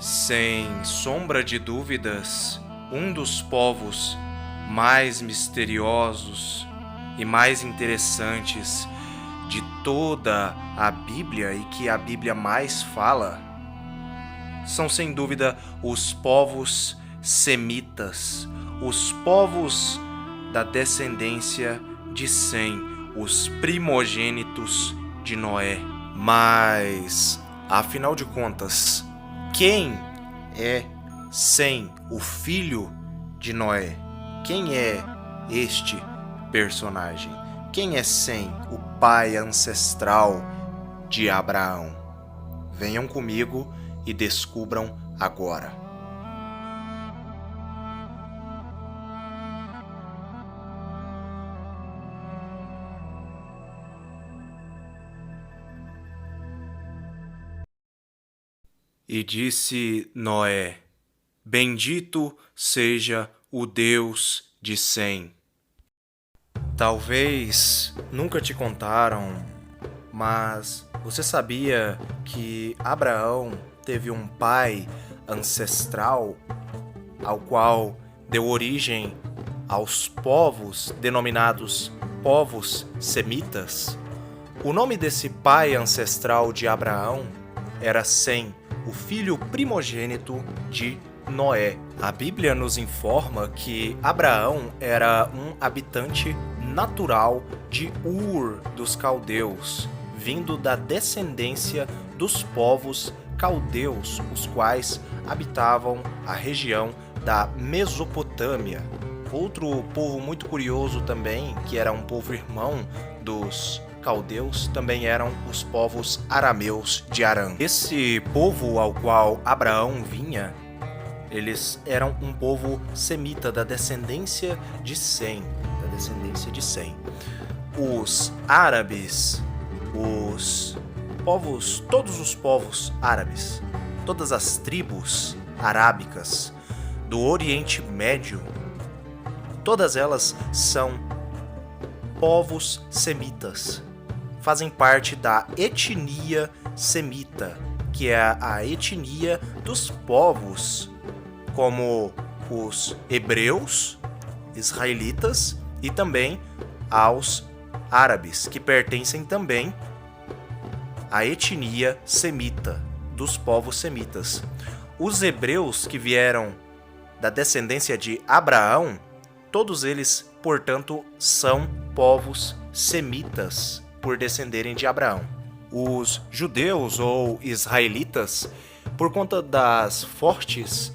Sem sombra de dúvidas, um dos povos mais misteriosos e mais interessantes de toda a Bíblia e que a Bíblia mais fala são sem dúvida os povos semitas, os povos da descendência de Sem, os primogênitos de Noé. Mas, afinal de contas, quem é Sem, o filho de Noé? Quem é este personagem? Quem é Sem, o pai ancestral de Abraão? Venham comigo e descubram agora. E disse Noé: Bendito seja o Deus de Sem. Talvez nunca te contaram, mas você sabia que Abraão teve um pai ancestral ao qual deu origem aos povos denominados povos semitas? O nome desse pai ancestral de Abraão era Sem, o filho primogênito de Noé. A Bíblia nos informa que Abraão era um habitante natural de Ur dos caldeus, vindo da descendência dos povos caldeus, os quais habitavam a região da Mesopotâmia. Outro povo muito curioso também, que era um povo irmão dos caldeus, também eram os povos arameus de Arã. Esse povo ao qual Abraão vinha, eles eram um povo semita da descendência de Sem, Os árabes, todos os povos árabes, todas as tribos arábicas do Oriente Médio, todas elas são povos semitas. Fazem parte da etnia semita, que é a etnia dos povos como os hebreus, israelitas e também aos árabes, que pertencem também à etnia semita, dos povos semitas. Os hebreus que vieram da descendência de Abraão, todos eles, portanto, são povos semitas, por descenderem de Abraão. Os judeus ou israelitas, por conta das fortes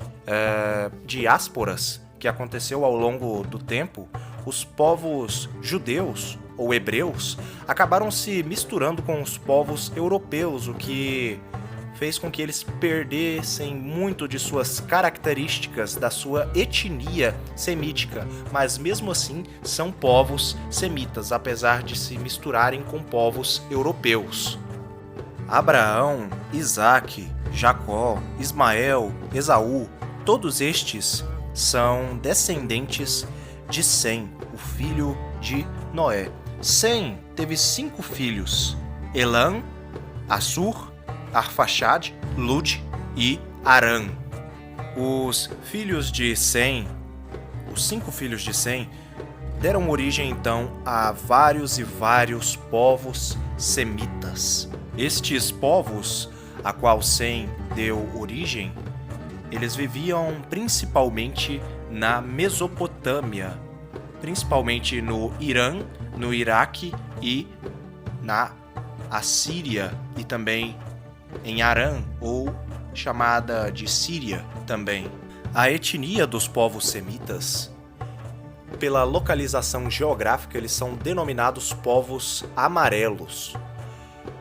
diásporas que aconteceu ao longo do tempo, os povos judeus ou hebreus acabaram se misturando com os povos europeus, o que fez com que eles perdessem muito de suas características, da sua etnia semítica, mas mesmo assim são povos semitas, apesar de se misturarem com povos europeus. Abraão, Isaque, Jacó, Ismael, Esaú, todos estes são descendentes de Sem, o filho de Noé. Sem teve 5 filhos: Elam, Assur, Arfaxad, Lud e Arã. Os filhos de Sem, os 5 filhos de Sem, deram origem então a vários e vários povos semitas. Estes povos, a qual Sem deu origem, eles viviam principalmente na Mesopotâmia, principalmente no Irã, no Iraque e na Assíria e também em Arã, ou chamada de Síria também. A etnia dos povos semitas, pela localização geográfica, eles são denominados povos amarelos.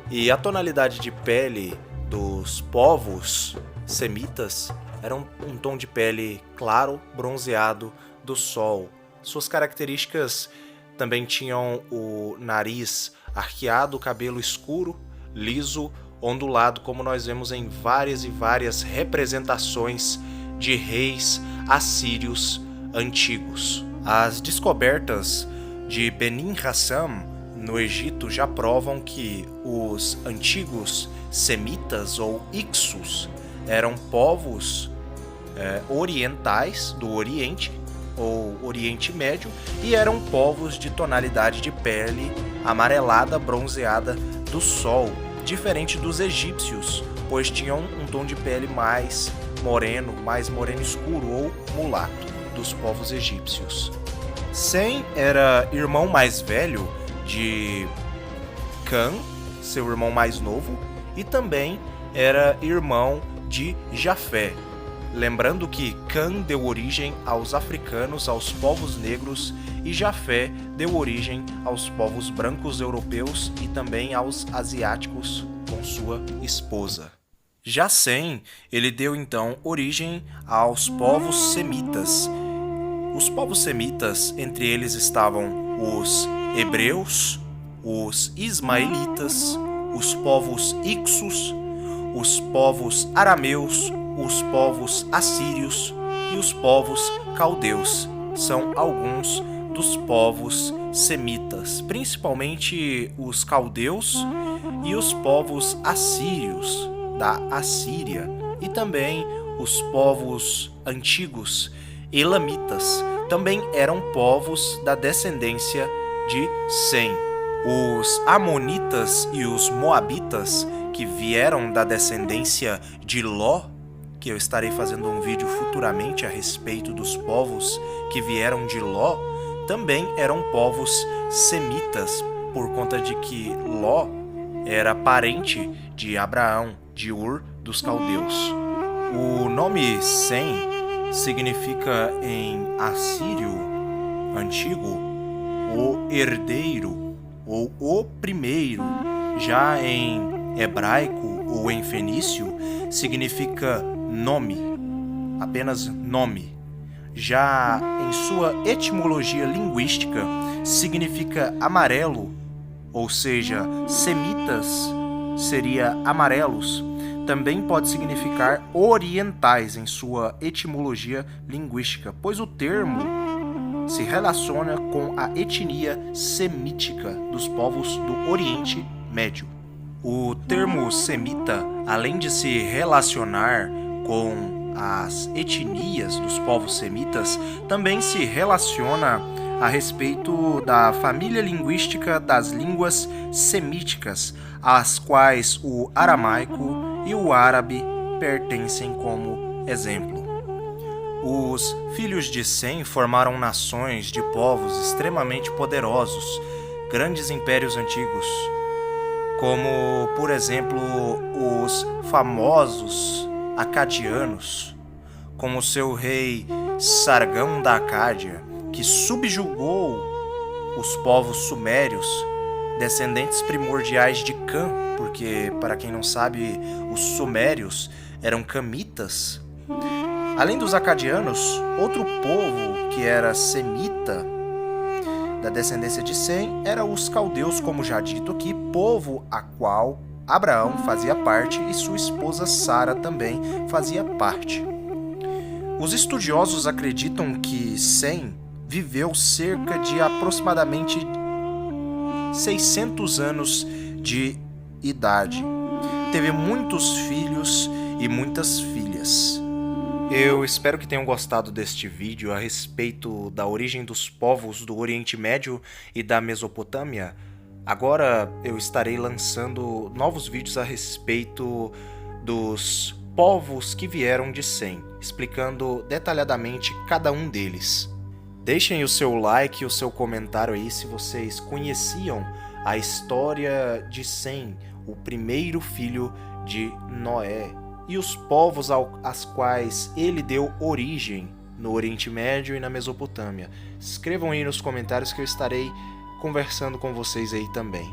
E a tonalidade de pele dos povos semitas era um tom de pele claro, bronzeado do sol. Suas características também tinham o nariz arqueado, o cabelo escuro, liso, ondulado, como nós vemos em várias e várias representações de reis assírios antigos. As descobertas de Benin Hassam no Egito já provam que os antigos semitas ou Ixos eram povos orientais do Oriente ou Oriente Médio e eram povos de tonalidade de pele amarelada bronzeada do sol, diferente dos egípcios, pois tinham um tom de pele mais moreno escuro ou mulato dos povos egípcios. Sem era irmão mais velho de Cã, seu irmão mais novo, e também era irmão de Jafé. Lembrando que Cã deu origem aos africanos, aos povos negros, e Jafé deu origem aos povos brancos europeus e também aos asiáticos com sua esposa. Já Sem, ele deu então origem aos povos semitas. Os povos semitas, entre eles estavam os hebreus, os ismaelitas, os povos ixos, os povos arameus, os povos assírios e os povos caldeus. São alguns dos povos semitas, principalmente os caldeus e os povos assírios da Assíria, e também os povos antigos elamitas também eram povos da descendência de Sem. Os amonitas e os moabitas, que vieram da descendência de Ló, que eu estarei fazendo um vídeo futuramente a respeito dos povos que vieram de Ló, também eram povos semitas, por conta de que Ló era parente de Abraão, de Ur dos caldeus. O nome Sem significa em assírio antigo o herdeiro ou o primeiro. Já em hebraico ou em fenício significa nome, apenas nome. Já em sua etimologia linguística significa amarelo, ou seja, semitas seria amarelos. Também pode significar orientais em sua etimologia linguística, pois o termo se relaciona com a etnia semítica dos povos do Oriente Médio. O termo semita, além de se relacionar com as etnias dos povos semitas, também se relaciona a respeito da família linguística das línguas semíticas, às quais o aramaico e o árabe pertencem como exemplo. Os filhos de Sem formaram nações de povos extremamente poderosos, grandes impérios antigos, como, por exemplo, os famosos acadianos, como seu rei Sargão da Acádia, que subjugou os povos sumérios, descendentes primordiais de Cã, porque, para quem não sabe, os sumérios eram camitas. Além dos acadianos, outro povo que era semita, da descendência de Sem, era os caldeus, como já dito aqui, povo a qual Abraão fazia parte e sua esposa Sara também fazia parte. Os estudiosos acreditam que Sem viveu cerca de aproximadamente 600 anos de idade. Teve muitos filhos e muitas filhas. Eu espero que tenham gostado deste vídeo a respeito da origem dos povos do Oriente Médio e da Mesopotâmia. Agora eu estarei lançando novos vídeos a respeito dos povos que vieram de Sem, explicando detalhadamente cada um deles. Deixem o seu like e o seu comentário aí se vocês conheciam a história de Sem, o primeiro filho de Noé, e os povos aos quais ele deu origem no Oriente Médio e na Mesopotâmia. Escrevam aí nos comentários que eu estarei conversando com vocês aí também.